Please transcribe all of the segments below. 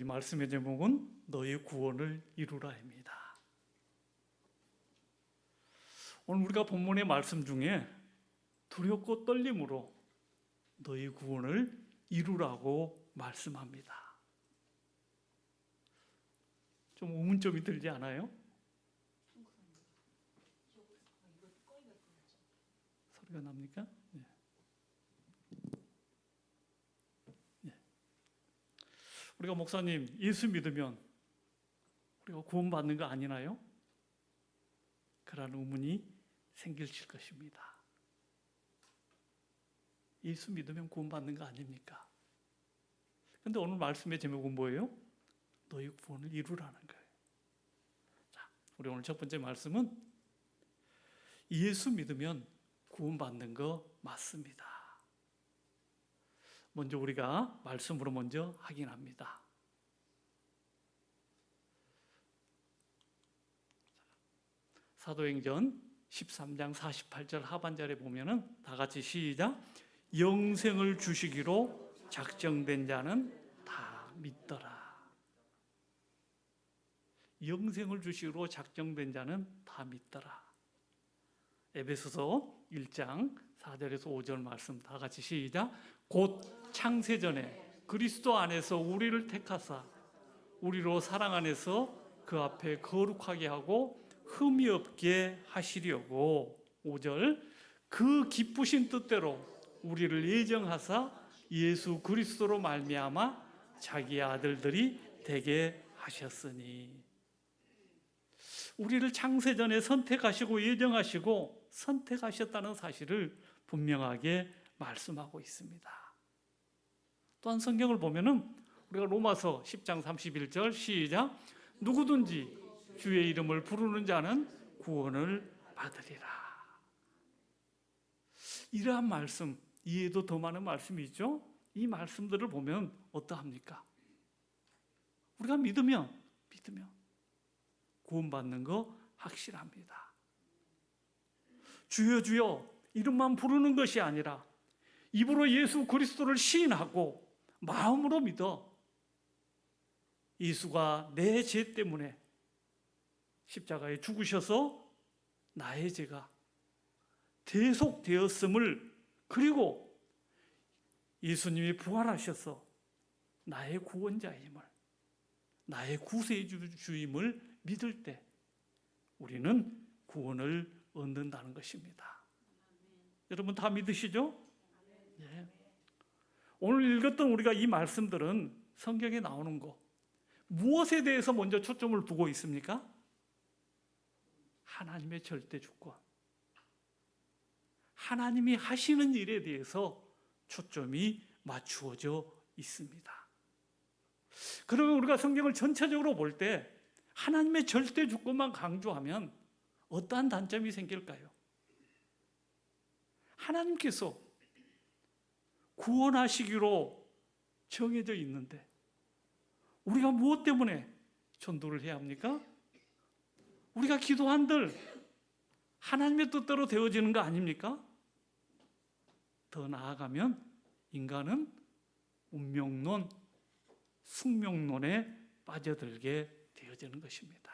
말씀의 제목은 너희 구원을 이루라입니다. 오늘 우리가 본문의 말씀 중에 두렵고 떨림으로 너희 구원을 이루라고 말씀합니다. 좀 의문점이 들지 않아요? 소리가 납니까? 네. 네. 우리가 목사님 예수 믿으면 우리가 구원받는 거 아니나요? 그런 의문이 생기실 것입니다. 예수 믿으면 구원받는 거 아닙니까? 그런데 오늘 말씀의 제목은 뭐예요? 너희 구원을 이루라는 거예요. 자, 우리 오늘 첫 번째 말씀은 예수 믿으면 구원받는 거 맞습니다. 먼저 우리가 말씀으로 먼저 확인합니다. 사도행전 13장 48절 하반절에 보면은 다 같이 시작. 영생을 주시기로 작정된 자는 다 믿더라. 영생을 주시기로 작정된 자는 다 믿더라. 에베소서 1장 4절에서 5절 말씀 다 같이 시작. 곧 창세전에 그리스도 안에서 우리를 택하사 우리로 사랑 안에서 그 앞에 거룩하게 하고 흠이 없게 하시려고 5절 그 기쁘신 뜻대로 우리를 예정하사 예수 그리스도로 말미암아 자기의 아들들이 되게 하셨으니. 우리를 창세전에 선택하시고 예정하시고 선택하셨다는 사실을 분명하게 말씀하고 있습니다. 또한 성경을 보면은 우리가 로마서 10장 31절 시작. 누구든지 주의 이름을 부르는 자는 구원을 받으리라. 이러한 말씀, 이해도 더 많은 말씀이죠. 이 말씀들을 보면 어떠합니까? 우리가 믿으면 구원받는 거 확실합니다. 주여 주여 이름만 부르는 것이 아니라 입으로 예수 그리스도를 시인하고 마음으로 믿어 예수가 내 죄 때문에 십자가에 죽으셔서 나의 죄가 대속되었음을, 그리고 예수님이 부활하셔서 나의 구원자임을, 나의 구세주임을 믿을 때 우리는 구원을 얻는다는 것입니다. 여러분 다 믿으시죠? 네. 오늘 읽었던 우리가 이 말씀들은 성경에 나오는 거 무엇에 대해서 먼저 초점을 두고 있습니까? 하나님의 절대 주권, 하나님이 하시는 일에 대해서 초점이 맞추어져 있습니다. 그러면 우리가 성경을 전체적으로 볼 때 하나님의 절대 주권만 강조하면 어떠한 단점이 생길까요? 하나님께서 구원하시기로 정해져 있는데 우리가 무엇 때문에 전도를 해야 합니까? 우리가 기도한들 하나님의 뜻대로 되어지는 거 아닙니까? 더 나아가면 인간은 운명론, 숙명론에 빠져들게 되어지는 것입니다.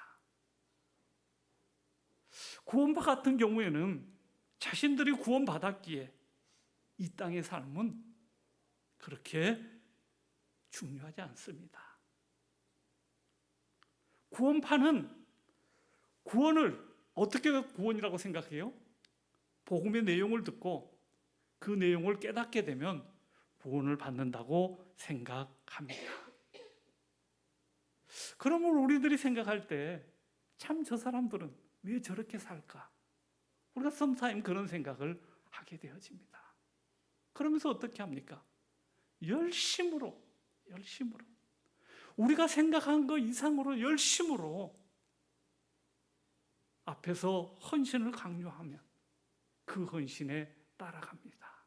구원파 같은 경우에는 자신들이 구원받았기에 이 땅의 삶은 그렇게 중요하지 않습니다. 구원파는 구원을 어떻게 구원이라고 생각해요? 복음의 내용을 듣고 그 내용을 깨닫게 되면 구원을 받는다고 생각합니다. 그러면 우리들이 생각할 때 참 저 사람들은 왜 저렇게 살까? 우리가 sometimes 그런 생각을 하게 되어집니다. 그러면서 어떻게 합니까? 열심으로 우리가 생각한 것 이상으로 열심으로 앞에서 헌신을 강요하면 그 헌신에 따라갑니다.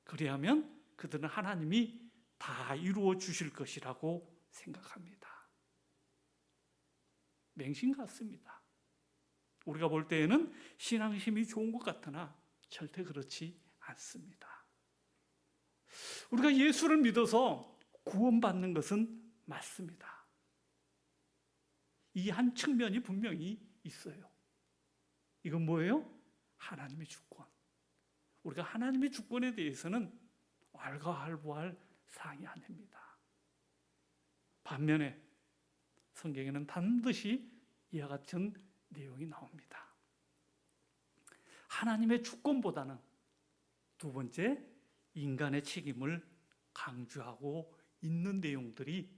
그리하면 그들은 하나님이 다 이루어 주실 것이라고 생각합니다. 맹신 같습니다. 우리가 볼 때에는 신앙심이 좋은 것 같으나 절대 그렇지 않습니다. 우리가 예수를 믿어서 구원받는 것은 맞습니다. 이 한 측면이 분명히 있어요. 이건 뭐예요? 하나님의 주권. 우리가 하나님의 주권에 대해서는 왈가왈부할 사항이 아닙니다. 반면에 성경에는 반드시 이와 같은 내용이 나옵니다. 하나님의 주권보다는 두 번째, 인간의 책임을 강조하고 있는 내용들이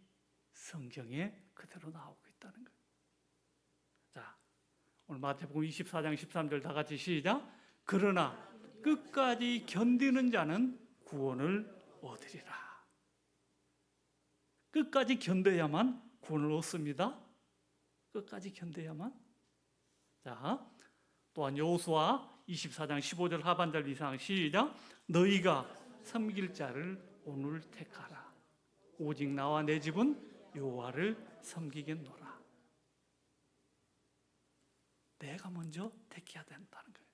성경에 그대로 나오고 있다는 거예요. 자, 오늘 마태복음 24장 13절 다 같이 시작. 그러나 끝까지 견디는 자는 구원을 얻으리라. 끝까지 견뎌야만 구원을 얻습니다. 끝까지 견뎌야만. 자, 또한 여호수아 24장 15절 하반절 이상 시작. 너희가 섬길 자를 오늘 택하라. 오직 나와 내 집은 여호와를 섬기겠노라. 내가 먼저 택해야 된다는 거예요.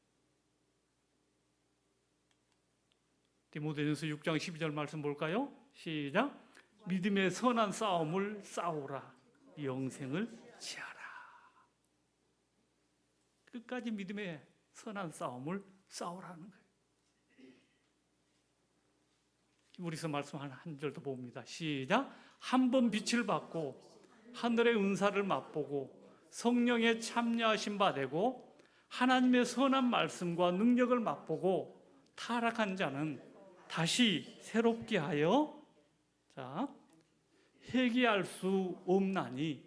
디모데전서 6장 12절 말씀 볼까요? 시작. 믿음의 선한 싸움을 싸우라. 영생을 취하라. 끝까지 믿음의 선한 싸움을 싸우라는 거예요. 히브리서 말씀 한 절 더 봅니다. 시작. 한 번 빛을 받고 하늘의 은사를 맛보고 성령에 참여하신 바 되고 하나님의 선한 말씀과 능력을 맛보고 타락한 자는 다시 새롭게 하여 회개할 수 없나니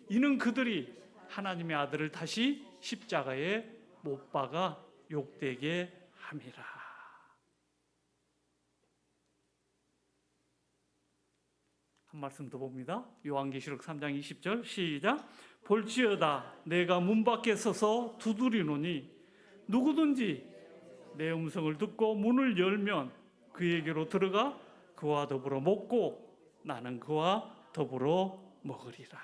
이는 그들이 하나님의 아들을 다시 십자가에 못 박아 욕되게 함이라. 한 말씀 더 봅니다. 요한계시록 3장 20절 시작. 볼지어다 내가 문 밖에 서서 두드리노니 누구든지 내 음성을 듣고 문을 열면 그에게로 들어가 그와 더불어 먹고 나는 그와 더불어 먹으리라.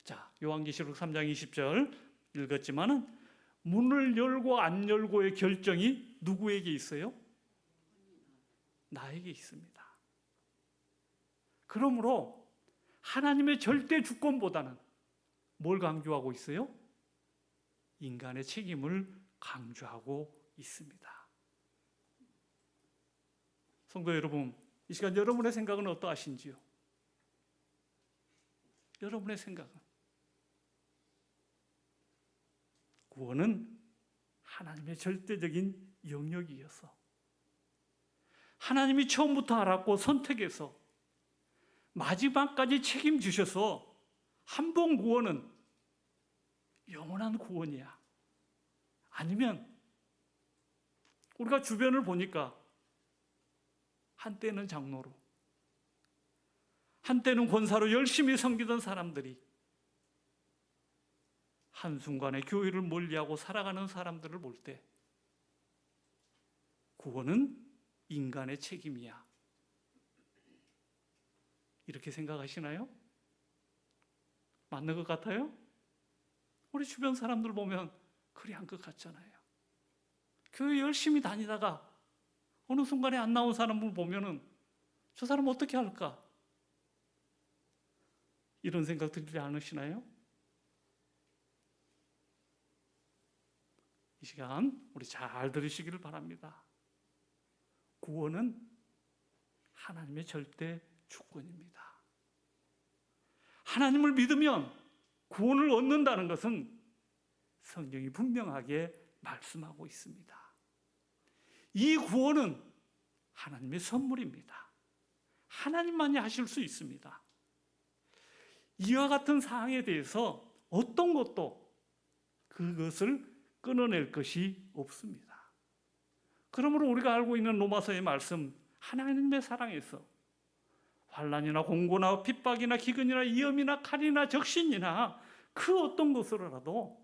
자, 요한계시록 3장 20절 읽었지만은 문을 열고 안 열고의 결정이 누구에게 있어요? 나에게 있습니다. 그러므로 하나님의 절대 주권보다는 뭘 강조하고 있어요? 인간의 책임을 강조하고 있습니다. 성도 여러분, 이 시간 여러분의 생각은 어떠하신지요? 여러분의 생각은? 구원은 하나님의 절대적인 영역이어서 하나님이 처음부터 알았고 선택해서 마지막까지 책임지셔서 한 번 구원은 영원한 구원이야. 아니면 우리가 주변을 보니까 한때는 장로로, 한때는 권사로 열심히 섬기던 사람들이 한순간에 교회를 멀리하고 살아가는 사람들을 볼 때 구원은 인간의 책임이야. 이렇게 생각하시나요? 맞는 것 같아요? 우리 주변 사람들 보면 그리 한 것 같잖아요. 교회 열심히 다니다가 어느 순간에 안 나온 사람을 보면은 저 사람 어떻게 할까? 이런 생각 들지 않으시나요? 이 시간 우리 잘 들으시기를 바랍니다. 구원은 하나님의 절대 주권입니다. 하나님을 믿으면 구원을 얻는다는 것은 성경이 분명하게 말씀하고 있습니다. 이 구원은 하나님의 선물입니다. 하나님만이 하실 수 있습니다. 이와 같은 사항에 대해서 어떤 것도 그것을 끊어낼 것이 없습니다. 그러므로 우리가 알고 있는 로마서의 말씀, 하나님의 사랑에서 환난이나 공고나 핍박이나 기근이나 위험이나 칼이나 적신이나 그 어떤 것으로라도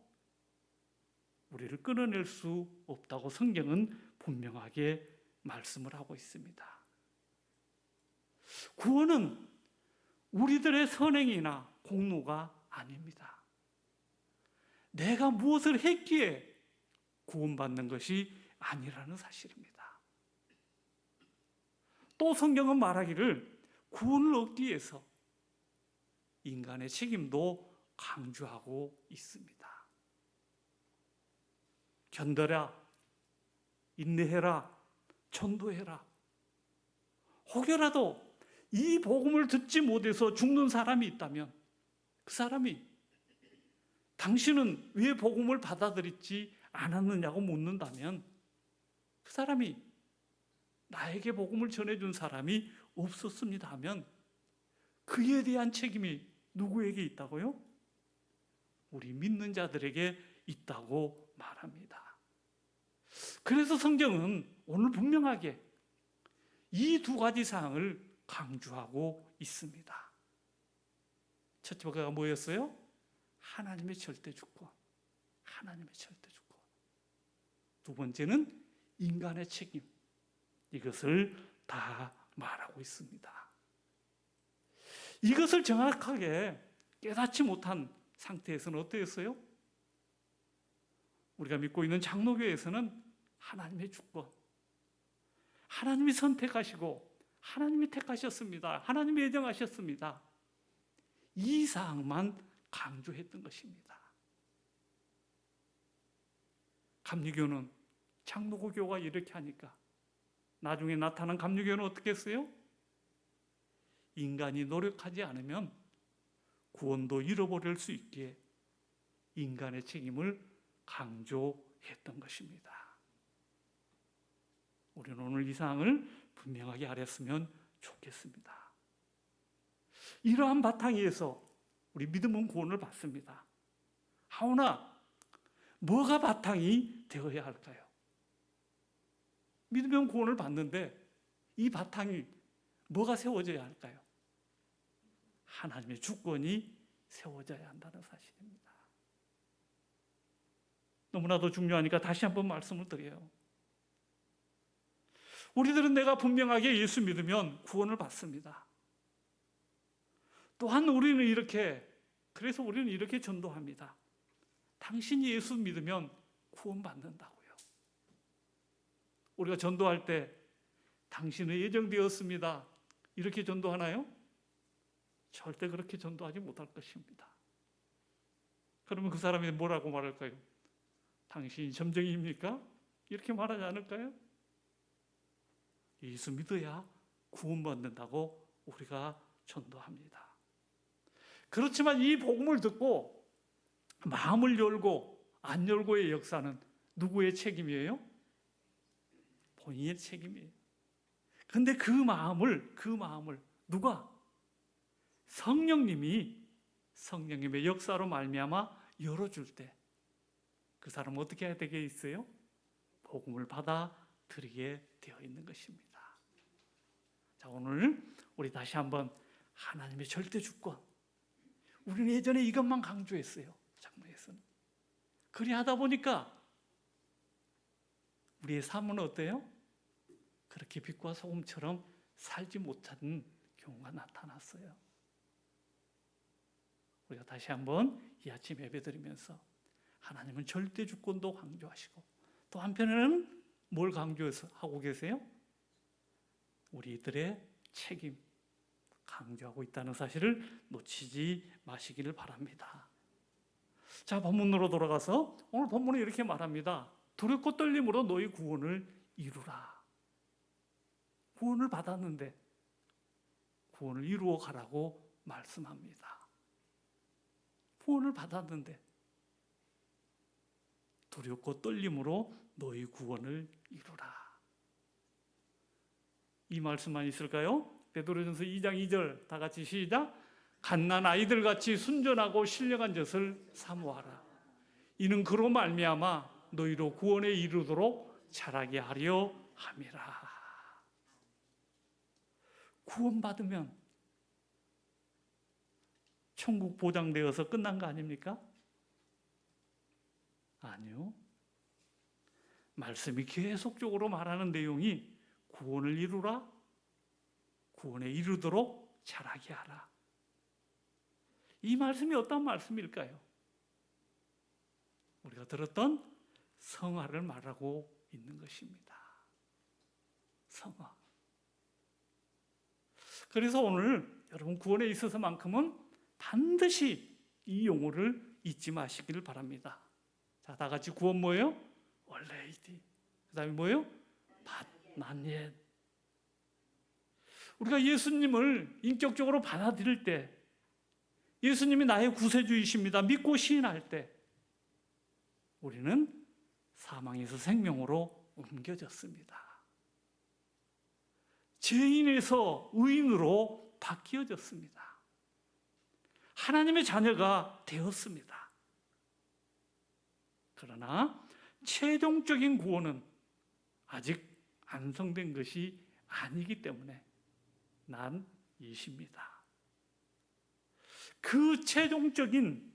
우리를 끊어낼 수 없다고 성경은 분명하게 말씀을 하고 있습니다. 구원은 우리들의 선행이나 공로가 아닙니다. 내가 무엇을 했기에 구원받는 것이 아니라는 사실입니다. 또 성경은 말하기를 구원을 얻기 위해서 인간의 책임도 강조하고 있습니다. 견뎌라, 인내해라, 전도해라. 혹여라도 이 복음을 듣지 못해서 죽는 사람이 있다면 그 사람이 당신은 왜 복음을 받아들이지 않았느냐고 묻는다면 그 사람이 나에게 복음을 전해준 사람이 없었습니다 하면 그에 대한 책임이 누구에게 있다고요? 우리 믿는 자들에게 있다고 말합니다. 그래서 성경은 오늘 분명하게 이 두 가지 사항을 강조하고 있습니다. 첫째가 뭐였어요? 하나님의 절대 주권. 하나님의 절대 주권. 두 번째는 인간의 책임. 이것을 다 말하고 있습니다. 이것을 정확하게 깨닫지 못한 상태에서는 어떠했어요? 우리가 믿고 있는 장로교에서는 하나님의 주권, 하나님이 선택하시고 하나님이 택하셨습니다. 하나님이 예정하셨습니다. 이 사항만 강조했던 것입니다. 감리교는 장로교가 이렇게 하니까 나중에 나타난 감리교는 어떻게 했어요? 인간이 노력하지 않으면 구원도 잃어버릴 수 있기에 인간의 책임을 강조했던 것입니다. 우리는 오늘 이 사항을 분명하게 알았으면 좋겠습니다. 이러한 바탕 위에서 우리 믿음은 구원을 받습니다. 하오나 뭐가 바탕이 되어야 할까요? 믿으면 구원을 받는데 이 바탕이 뭐가 세워져야 할까요? 하나님의 주권이 세워져야 한다는 사실입니다. 너무나도 중요하니까 다시 한번 말씀을 드려요. 우리들은 내가 분명하게 예수 믿으면 구원을 받습니다. 또한 우리는 그래서 우리는 이렇게 전도합니다. 당신이 예수 믿으면 구원받는다고요. 우리가 전도할 때 당신은 예정되었습니다. 이렇게 전도하나요? 절대 그렇게 전도하지 못할 것입니다. 그러면 그 사람이 뭐라고 말할까요? 당신이 점쟁이입니까? 이렇게 말하지 않을까요? 예수 믿어야 구원받는다고 우리가 전도합니다. 그렇지만 이 복음을 듣고 마음을 열고 안 열고의 역사는 누구의 책임이에요? 본인의 책임이에요. 그런데 그 마음을 누가? 성령님의 역사로 말미암아 열어줄 때 그 사람은 어떻게 해야 되게 있어요? 복음을 받아들이게 되어 있는 것입니다. 자, 오늘 우리 다시 한번 하나님의 절대 주권. 우리는 예전에 이것만 강조했어요. 장로에서는. 그리 하다 보니까 우리의 삶은 어때요? 그렇게 빛과 소금처럼 살지 못하는 경우가 나타났어요. 우리가 다시 한번 이 아침 예배드리면서 하나님은 절대 주권도 강조하시고 또 한편에는 뭘 강조하고 계세요? 우리들의 책임 강조하고 있다는 사실을 놓치지 마시기를 바랍니다. 자, 본문으로 돌아가서 오늘 본문은 이렇게 말합니다. 두렵고 떨림으로 너희 구원을 이루라. 구원을 받았는데 구원을 이루어 가라고 말씀합니다. 구원을 받았는데 두렵고 떨림으로 너희 구원을 이루라. 이 말씀만 있을까요? 베드로전서 2장 2절 다 같이 시작. 갓난 아이들같이 순전하고 신령한 젖을 사모하라. 이는 그로 말미암아 너희로 구원에 이르도록 자라게 하려 함이라. 구원받으면 천국 보장되어서 끝난 거 아닙니까? 아니요. 말씀이 계속적으로 말하는 내용이 구원을 이루라, 구원에 이르도록 자라게 하라. 이 말씀이 어떤 말씀일까요? 우리가 들었던 성화를 말하고 있는 것입니다. 성화. 그래서 오늘 여러분 구원에 있어서만큼은 반드시 이 용어를 잊지 마시기를 바랍니다. 자, 다 같이 구원 뭐예요? already. 그 다음에 뭐예요? but not yet. 우리가 예수님을 인격적으로 받아들일 때, 예수님이 나의 구세주이십니다 믿고 시인할 때, 우리는 사망에서 생명으로 옮겨졌습니다. 죄인에서 의인으로 바뀌어졌습니다. 하나님의 자녀가 되었습니다. 그러나 최종적인 구원은 아직 완성된 것이 아니기 때문에 난 이십니다. 그 최종적인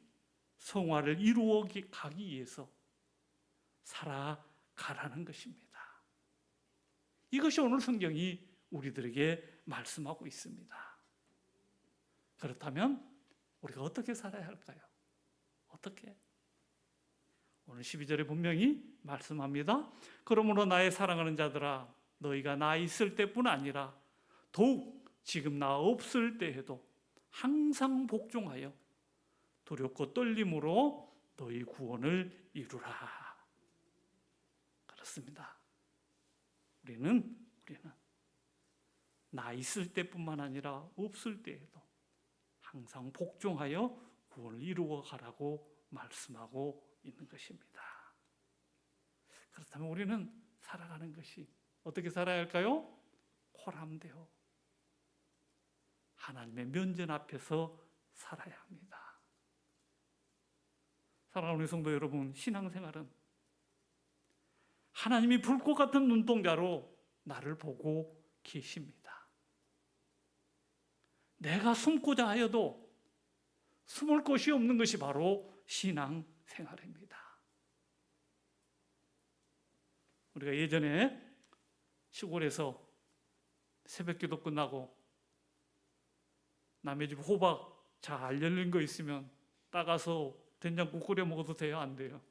성화를 이루어 가기 위해서 살아가라는 것입니다. 이것이 오늘 성경이 우리들에게 말씀하고 있습니다. 그렇다면 우리가 어떻게 살아야 할까요? 어떻게? 오늘 12절에 분명히 말씀합니다. 그러므로 나의 사랑하는 자들아, 너희가 나 있을 때뿐 아니라 더욱 지금 나 없을 때에도 항상 복종하여 두렵고 떨림으로 너희 구원을 이루라. 그렇습니다. 우리는 나 있을 때뿐만 아니라 없을 때에도 항상 복종하여 구원을 이루어 가라고 말씀하고 있는 것입니다. 그렇다면 우리는 살아가는 것이 어떻게 살아야 할까요? 호람되어 하나님의 면전 앞에서 살아야 합니다. 사랑하는 우리 성도 여러분, 신앙생활은 하나님이 불꽃 같은 눈동자로 나를 보고 계십니다. 내가 숨고자 하여도 숨을 곳이 없는 것이 바로 신앙생활입니다. 우리가 예전에 시골에서 새벽기도 끝나고 남의 집 호박 잘 열린 거 있으면 따가서 된장국 끓여 먹어도 돼요? 안 돼요?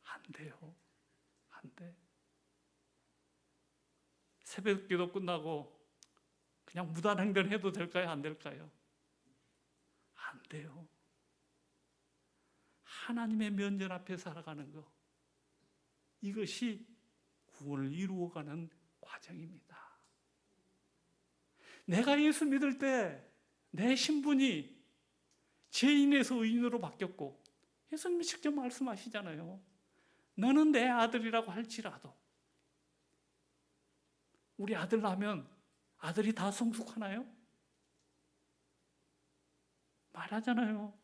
안 돼요. 안 돼. 새벽기도 끝나고 그냥 무단횡단 해도 될까요? 안 될까요? 안 돼요. 하나님의 면전 앞에 살아가는 것, 이것이 구원을 이루어가는 과정입니다. 내가 예수 믿을 때 내 신분이 죄인에서 의인으로 바뀌었고, 예수님이 직접 말씀하시잖아요. 너는 내 아들이라고 할지라도. 우리 아들 낳으면 아들이 다 성숙하나요? 말하잖아요.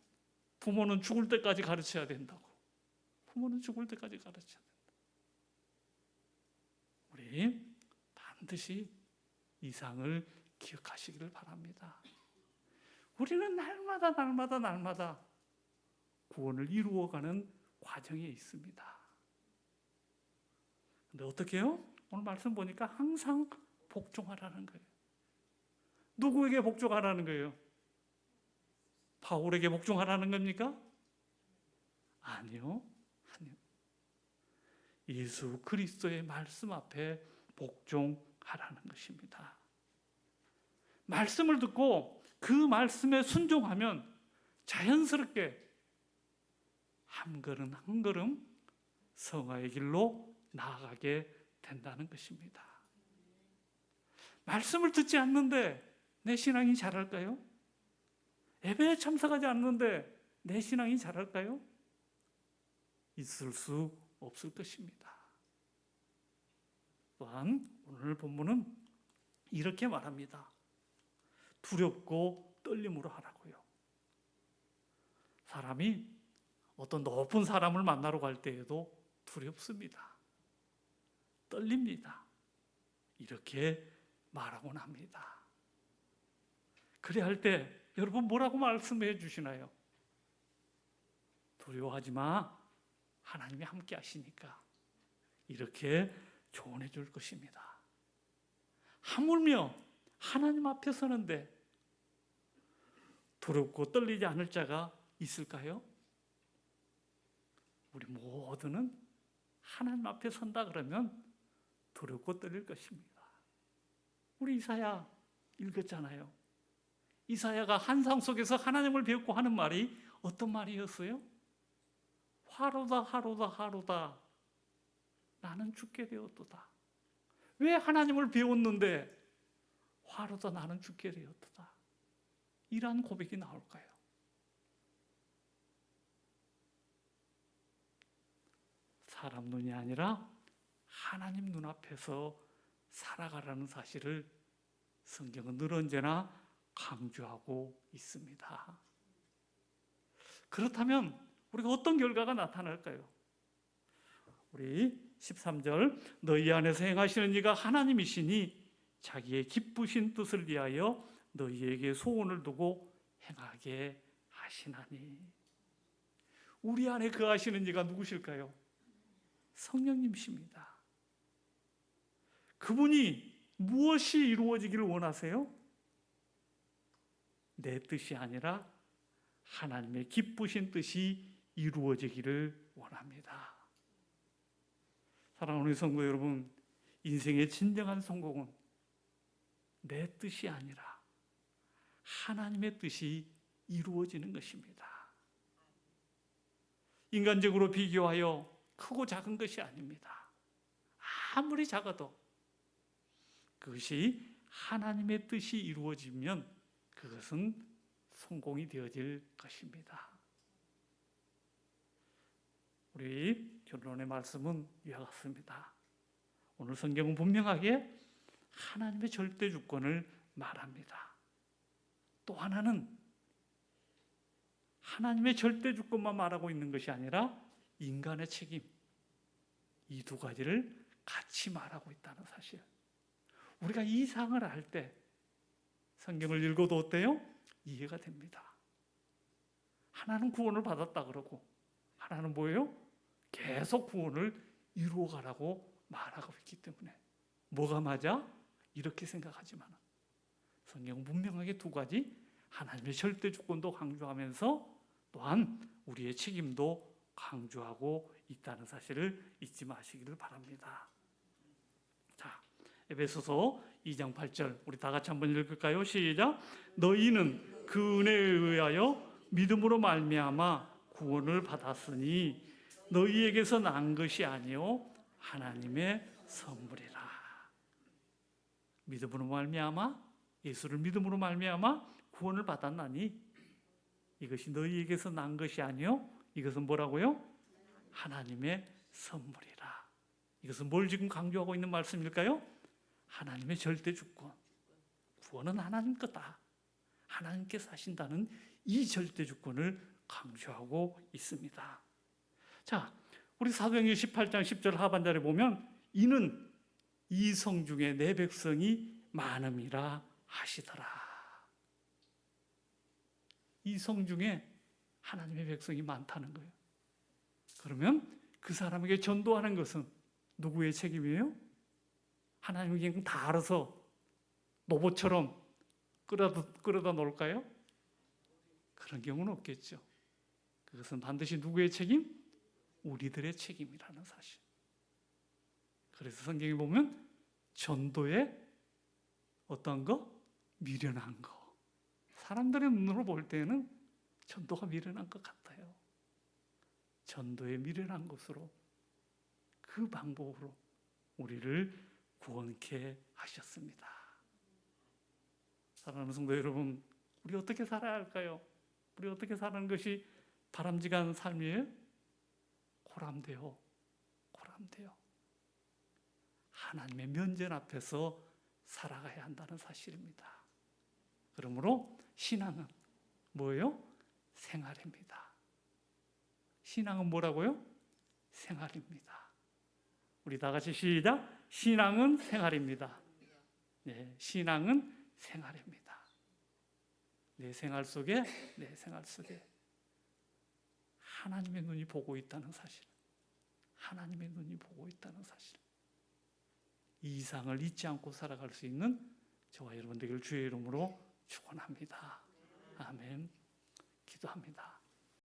부모는 죽을 때까지 가르쳐야 된다고. 부모는 죽을 때까지 가르쳐야 된다. 우리 반드시 이 상을 기억하시기를 바랍니다. 우리는 날마다 구원을 이루어가는 과정에 있습니다. 근데 어떻게 해요? 오늘 말씀 보니까 항상 복종하라는 거예요. 누구에게 복종하라는 거예요? 바울에게 복종하라는 겁니까? 아니요. 예수 그리스도의 말씀 앞에 복종하라는 것입니다. 말씀을 듣고 그 말씀에 순종하면 자연스럽게 한 걸음 한 걸음 성화의 길로 나아가게 된다는 것입니다. 말씀을 듣지 않는데 내 신앙이 자랄까요? 예배에 참석하지 않는데 내 신앙이 자랄까요? 있을 수 없을 것입니다. 또한 오늘 본문은 이렇게 말합니다. 두렵고 떨림으로 하라고요. 사람이 어떤 높은 사람을 만나러 갈 때에도 두렵습니다. 떨립니다. 이렇게 말하곤 합니다. 그래야 할 때 여러분 뭐라고 말씀해 주시나요? 두려워하지 마. 하나님이 함께 하시니까. 이렇게 조언해 줄 것입니다. 하물며 하나님 앞에 서는데 두렵고 떨리지 않을 자가 있을까요? 우리 모두는 하나님 앞에 선다 그러면 두렵고 떨릴 것입니다. 우리 이사야 읽었잖아요. 이사야가 환상 속에서 하나님을 배웠고 하는 말이 어떤 말이었어요? 화로다 하로다 하로다 나는 죽게 되었도다. 왜 하나님을 배웠는데 화로다 나는 죽게 되었도다. 이러한 고백이 나올까요? 사람 눈이 아니라 하나님 눈앞에서 살아가라는 사실을 성경은 늘 언제나 강조하고 있습니다. 그렇다면 우리가 어떤 결과가 나타날까요? 우리 13절 너희 안에서 행하시는 이가 하나님이시니 자기의 기쁘신 뜻을 위하여 너희에게 소원을 두고 행하게 하시나니. 우리 안에 거하시는 이가 누구실까요? 성령님이십니다. 그분이 무엇이 이루어지기를 원하세요? 내 뜻이 아니라 하나님의 기쁘신 뜻이 이루어지기를 원합니다. 사랑하는 성도 여러분, 인생의 진정한 성공은 내 뜻이 아니라 하나님의 뜻이 이루어지는 것입니다. 인간적으로 비교하여 크고 작은 것이 아닙니다. 아무리 작아도 그것이 하나님의 뜻이 이루어지면 그것은 성공이 되어질 것입니다. 우리 결론의 말씀은 이와 같습니다. 오늘 성경은 분명하게 하나님의 절대 주권을 말합니다. 또 하나는 하나님의 절대 주권만 말하고 있는 것이 아니라 인간의 책임, 이 두 가지를 같이 말하고 있다는 사실. 우리가 이 사항을 알 때 성경을 읽어도 어때요? 이해가 됩니다. 하나는 구원을 받았다 그러고 하나는 뭐예요? 계속 구원을 이루어가라고 말하고 있기 때문에 뭐가 맞아? 이렇게 생각하지만 성경은 분명하게 두 가지, 하나님의 절대 주권도 강조하면서 또한 우리의 책임도 강조하고 있다는 사실을 잊지 마시기를 바랍니다. 자, 에베소서 2장 8절 우리 다 같이 한번 읽을까요? 시작. 너희는 그 은혜에 의하여 믿음으로 말미암아 구원을 받았으니 너희에게서 난 것이 아니요 하나님의 선물이라. 믿음으로 말미암아, 예수를 믿음으로 말미암아 구원을 받았나니 이것이 너희에게서 난 것이 아니요, 이것은 뭐라고요? 하나님의 선물이라. 이것은 뭘 지금 강조하고 있는 말씀일까요? 하나님의 절대 주권. 구원은 하나님 거다. 하나님께서 하신다는 이 절대 주권을 강조하고 있습니다. 자, 우리 사도행전 18장 10절 하반절에 보면 이는 이 성 중에 내 백성이 많음이라 하시더라. 이 성 중에 하나님의 백성이 많다는 거예요. 그러면 그 사람에게 전도하는 것은 누구의 책임이에요? 하나님이 그냥 다 알아서 로봇처럼 끌어다 놓을까요? 그런 경우는 없겠죠. 그것은 반드시 누구의 책임? 우리들의 책임이라는 사실. 그래서 성경에 보면 전도의 어떤 거? 미련한 거. 사람들의 눈으로 볼 때는 전도가 미련한 것 같아요. 전도의 미련한 것으로, 그 방법으로 우리를 구원케 하셨습니다. 사랑하는 성도 여러분, 우리 어떻게 살아야 할까요? 우리 어떻게 사는 것이 바람직한 삶이에요? 고람되어 하나님의 면전 앞에서 살아가야 한다는 사실입니다. 그러므로 신앙은 뭐예요? 생활입니다. 신앙은 뭐라고요? 생활입니다. 우리 다 같이 시작. 신앙은 생활입니다. 네, 신앙은 생활입니다. 내 생활 속에 하나님의 눈이 보고 있다는 사실, 하나님의 눈이 보고 있다는 사실, 이 이상을 잊지 않고 살아갈 수 있는 저와 여러분들 주의 이름으로 축원합니다. 아멘. 기도합니다.